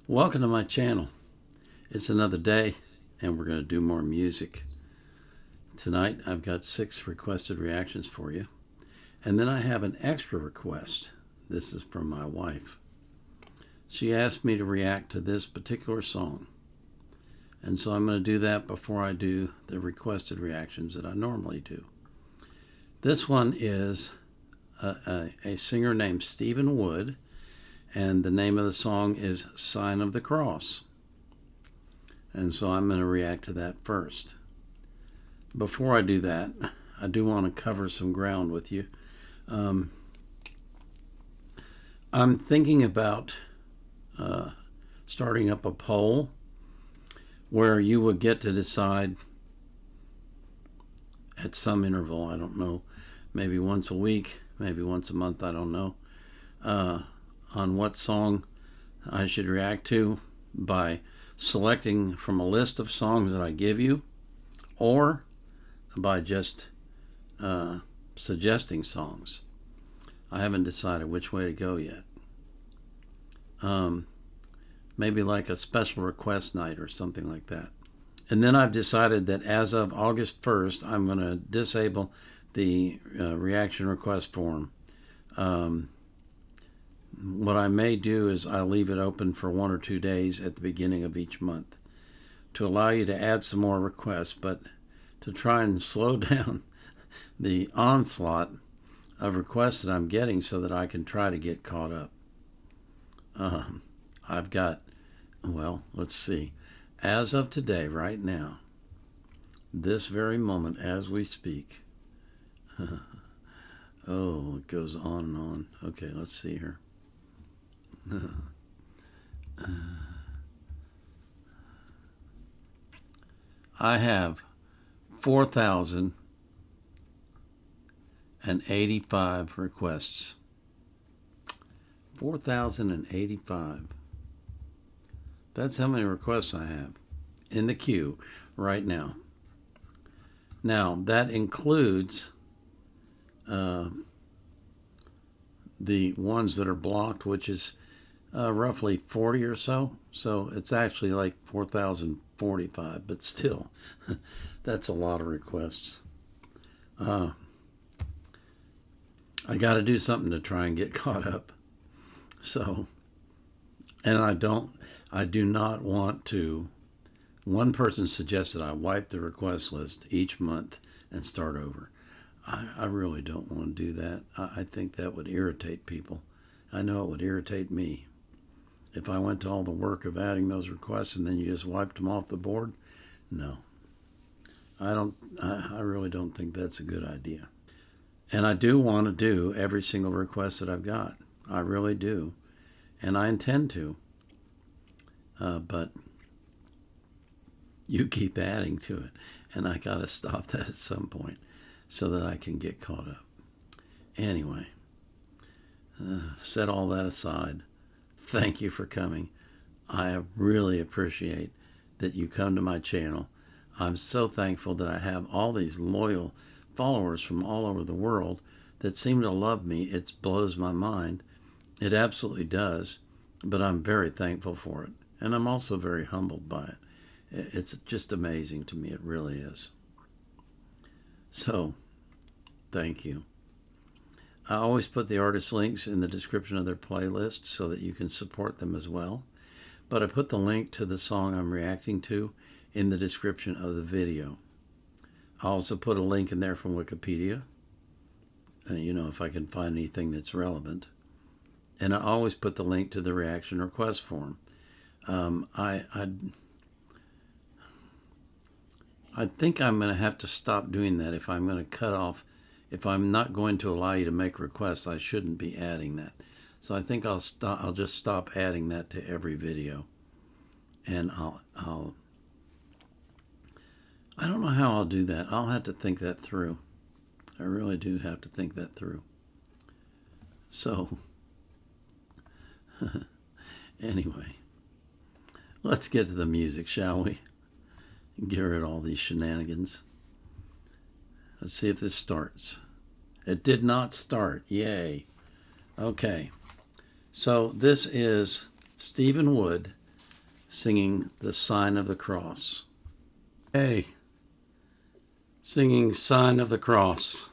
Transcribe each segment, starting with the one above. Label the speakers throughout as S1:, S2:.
S1: Welcome to my channel. It's another day and we're going to do more music. Tonight I've got 6 requested reactions for you. And then I have an extra request. This is from my wife. She asked me to react to this particular song. And so I'm going to do that before I do the requested reactions that I normally do. This one is a singer named Stephen Wood. And the name of the song is Sign of the Cross. And so I'm going to react to that first. Before I do that, I do want to cover some ground with you. I'm thinking about starting up a poll where you would get to decide at some interval, I don't know, maybe once a week, maybe once a month, I don't know, on what song I should react to by selecting from a list of songs that I give you, or by just suggesting songs. I haven't decided which way to go yet. Maybe like a special request night or something like that. And then I've decided that as of August 1st, I'm going to disable the reaction request form. What I may do is I'll leave it open for 1 or 2 days at the beginning of each month to allow you to add some more requests, but to try and slow down the onslaught of requests that I'm getting so that I can try to get caught up. I've got, well, let's see. As of today, right now, this very moment as we speak, oh, it goes on and on. Okay, let's see here. I have 4,085 requests. 4,085. That's how many requests I have in the queue right now. Now, that includes the ones that are blocked, which is roughly 40 or so. So it's actually like 4,045, but still, that's a lot of requests. I got to do something to try and get caught up. So, and I do not want to. One person suggested I wipe the request list each month and start over. I really don't want to do that. I think that would irritate people. I know it would irritate me. If I went to all the work of adding those requests and then you just wiped them off the board, no. I really don't think that's a good idea. And I do want to do every single request that I've got. I really do. And I intend to. But you keep adding to it. And I got to stop that at some point so that I can get caught up. Anyway, set all that aside. Thank you for coming. I really appreciate that you come to my channel. I'm so thankful that I have all these loyal followers from all over the world that seem to love me. It blows my mind. It absolutely does. But I'm very thankful for it. And I'm also very humbled by it. It's just amazing to me. It really is. So, thank you. I always put the artist links in the description of their playlist so that you can support them as well. But I put the link to the song I'm reacting to in the description of the video. I also put a link in there from Wikipedia, if I can find anything that's relevant. And I always put the link to the reaction request form. I think I'm going to have to stop doing that if I'm going to cut off. If I'm not going to allow you to make requests, I shouldn't be adding that. So I think I'll just stop adding that to every video. And I don't know how I'll do that. I'll have to think that through. I really do have to think that through. So, anyway, let's get to the music, shall we? Get rid of all these shenanigans. Let's see if this starts. It did not start. Yay. Okay. So this is Stephen Wood singing the Sign of the Cross. Hey, singing Sign of the Cross.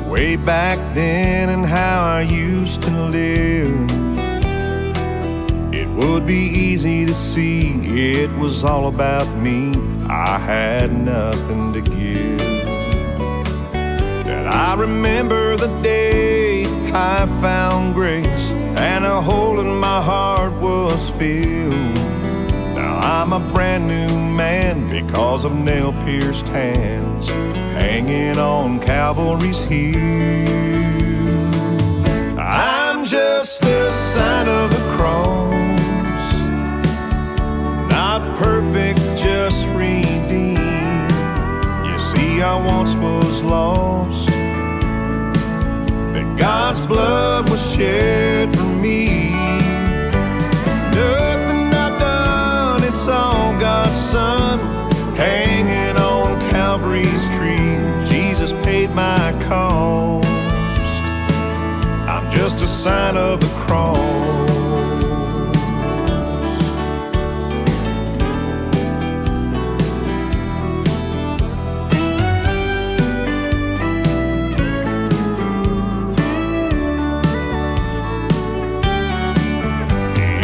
S2: Way back then and how I used to live, it would be easy to see it was all about me. I had nothing to give. And I remember the day I found grace and a hole in my heart was filled. Now I'm a brand new man because of nail-pierced hands hanging on Calvary's hill. I'm just a sign of the cross, not perfect, just redeemed. You see, I once was lost, but God's blood was shed for me. Nothing I've done, it's all God's Son hanging on Calvary's tree. Jesus paid my cost. I'm just a sign of the cross.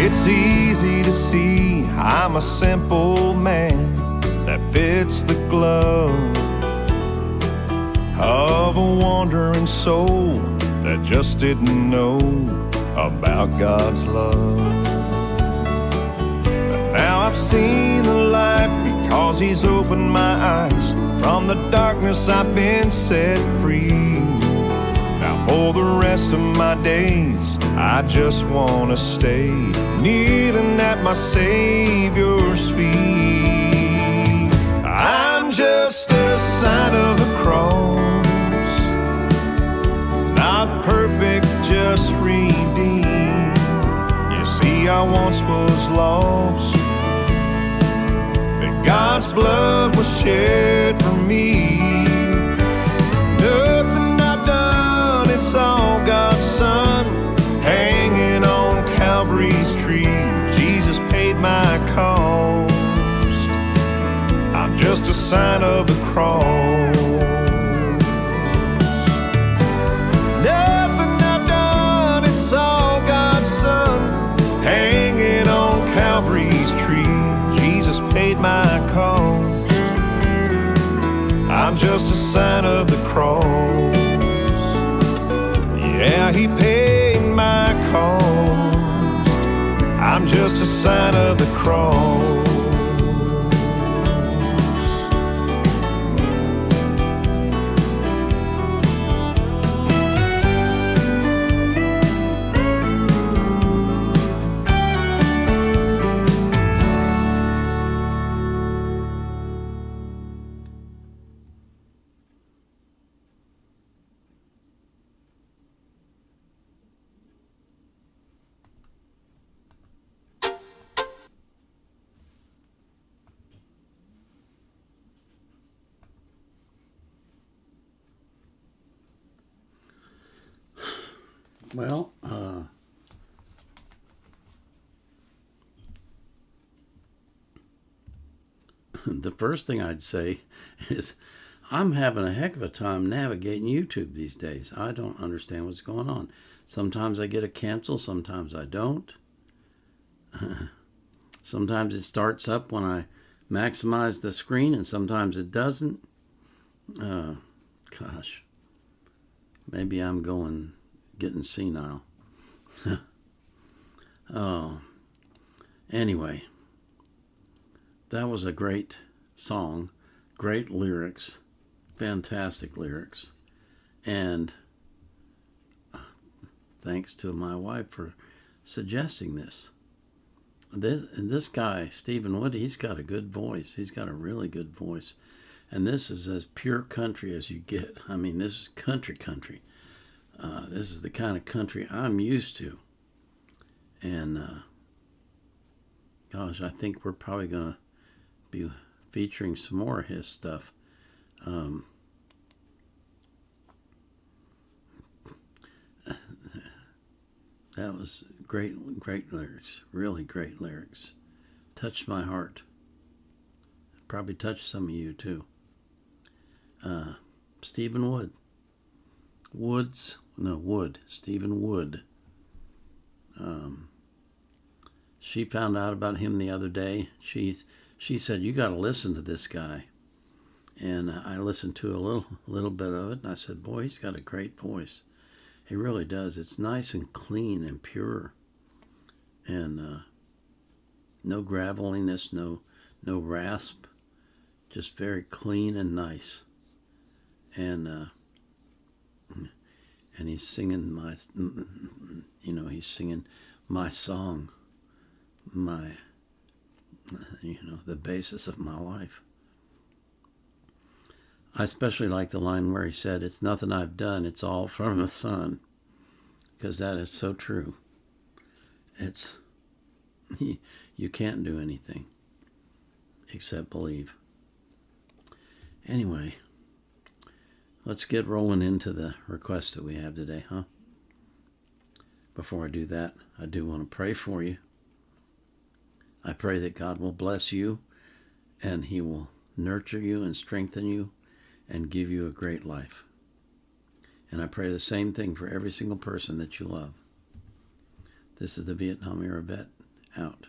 S2: It's easy to see I'm a simple man that fits the glove of a wandering soul that just didn't know about God's love. But now I've seen the light because He's opened my eyes. From the darkness I've been set free. Now for the rest of my days I just want to stay kneeling at my Savior's feet. I'm just a sign of the cross, not perfect, just redeemed. You see, I once was lost, but God's blood was shed for me. Nothing I've done, it's all God's Son hanging on Calvary's tree. Jesus paid my cost. I'm just a sign of the cross. Nothing I've done, it's all God's Son hanging on Calvary's tree. Jesus paid my cost. I'm just a sign of the cross. Yeah, He paid my cost. I'm just a sign of the cross.
S1: Well, the first thing I'd say is I'm having a heck of a time navigating YouTube these days. I don't understand what's going on. Sometimes I get a cancel, sometimes I don't. Sometimes it starts up when I maximize the screen, and sometimes it doesn't. Gosh, maybe I'm getting senile. Oh, anyway, that was a great song, great lyrics, fantastic lyrics, and thanks to my wife for suggesting this. This guy, Stephen Wood, he's got a good voice. He's got a really good voice. And this is as pure country as you get. I mean, this is country. This is the kind of country I'm used to. And gosh, I think we're probably going to be featuring some more of his stuff. That was great lyrics, really great lyrics. Touched my heart. Probably touched some of you too. Stephen Wood. Stephen Wood. She found out about him the other day. She said, "You got to listen to this guy." And I listened to a little bit of it, and I said, "Boy, he's got a great voice. He really does. It's nice and clean and pure, and no graveliness, no rasp, just very clean and nice." And he's singing he's singing my song, the basis of my life. I especially like the line where he said, "It's nothing I've done, it's all from the Son," because that is so true. It's you can't do anything except believe. Anyway, let's get rolling into the requests that we have today, huh? Before I do that, I do want to pray for you. I pray that God will bless you, and He will nurture you and strengthen you and give you a great life. And I pray the same thing for every single person that you love. This is the Vietnam Era Vet, out.